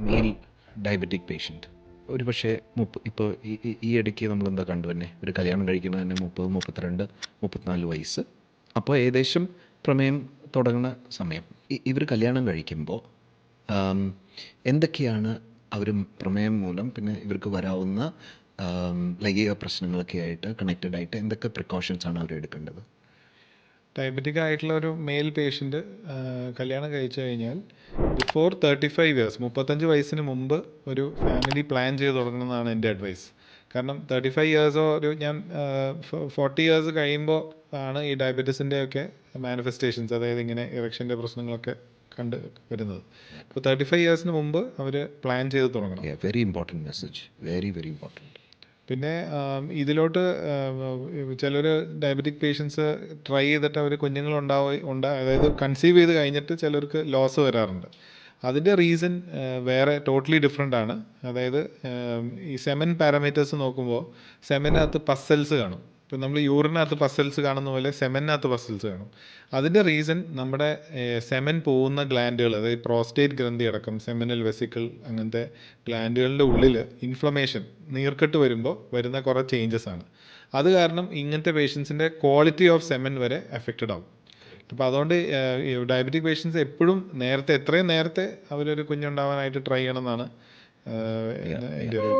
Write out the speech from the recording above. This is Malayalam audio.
മെയിൽ ഡയബറ്റിക് പേഷ്യൻറ്റ് ഒരു പക്ഷേ ഇപ്പോൾ ഈ ഇടയ്ക്ക് നമ്മളെന്താ കണ്ടു തന്നെ ഒരു കല്യാണം കഴിക്കുന്നത് തന്നെ 30, 32, 34 വയസ്സ്. അപ്പോൾ ഏകദേശം പ്രമേയം തുടങ്ങുന്ന സമയം. ഇവർ കല്യാണം കഴിക്കുമ്പോൾ എന്തൊക്കെയാണ് അവർ പ്രമേയം മൂലം പിന്നെ ഇവർക്ക് വരാവുന്ന ലൈംഗിക പ്രശ്നങ്ങളൊക്കെ ആയിട്ട് കണക്റ്റഡ് ആയിട്ട് എന്തൊക്കെ പ്രിക്കോഷൻസാണ് അവർ എടുക്കേണ്ടത്? ഡയബറ്റിക് ആയിട്ടുള്ള ഒരു മെയിൽ പേഷ്യൻ്റ് കല്യാണം കഴിച്ചു കഴിഞ്ഞാൽ ബിഫോർ 35 ഇയേഴ്സ് 35 വയസ്സിന് മുമ്പ് ഒരു ഫാമിലി പ്ലാൻ ചെയ്ത് തുടങ്ങണമെന്നാണ് എൻ്റെ അഡ്വൈസ്. കാരണം 35 ഇയേഴ്സോ ഞാൻ 40 ഇയേഴ്സ് കഴിയുമ്പോൾ ആണ് ഈ ഡയബറ്റീസിൻ്റെ ഒക്കെ മാനിഫെസ്റ്റേഷൻസ്, അതായത് ഇങ്ങനെ ഇറക്ഷൻ്റെ പ്രശ്നങ്ങളൊക്കെ കണ്ട് വരുന്നത്. അപ്പോൾ 35 ഇയേഴ്സിന് മുമ്പ് അവർ പ്ലാൻ ചെയ്ത് തുടങ്ങണം. Very important message, very very important. പിന്നെ ഇതിലോട്ട് ചിലർ ഡയബറ്റിക് പേഷ്യൻസ് ട്രൈ ചെയ്തിട്ട് അവർ അതായത് കൺസീവ് ചെയ്ത് കഴിഞ്ഞിട്ട് ചിലർക്ക് ലോസ് വരാറുണ്ട്. അതിൻ്റെ റീസൺ വേറെ ടോട്ടലി ഡിഫറെൻ്റ് ആണ്. അതായത് ഈ സെമൻ പാരാമീറ്റേഴ്സ് നോക്കുമ്പോൾ സെമനകത്ത് പസൽസ് കാണും. ഇപ്പം നമ്മൾ യൂറിനകത്ത് പസൽസ് കാണുന്ന പോലെ സെമനകത്ത് പസൽസ് കാണും. അതിൻ്റെ റീസൺ നമ്മുടെ സെമൻ പോകുന്ന ഗ്ലാൻഡുകൾ, അതായത് പ്രോസ്റ്റേറ്റ് ഗ്രന്ഥി അടക്കം സെമിനൽ വെസിക്കിൾ അങ്ങനത്തെ ഗ്ലാൻഡുകളുടെ ഉള്ളിൽ ഇൻഫ്ലമേഷൻ, നീർക്കെട്ട് വരുമ്പോൾ വരുന്ന കുറേ ചേഞ്ചസ് ആണ്. അത് കാരണം ഇങ്ങനത്തെ പേഷ്യൻസിൻ്റെ ക്വാളിറ്റി ഓഫ് സെമൻ വരെ എഫക്റ്റഡ് ആവും. അപ്പോൾ അതുകൊണ്ട് ഡയബറ്റിക് പേഷ്യൻസ് എപ്പോഴും എത്രയും നേരത്തെ അവരൊരു കുഞ്ഞുണ്ടാവാനായിട്ട് ട്രൈ ചെയ്യണം എന്നാണ് എൻ്റെ ഒരു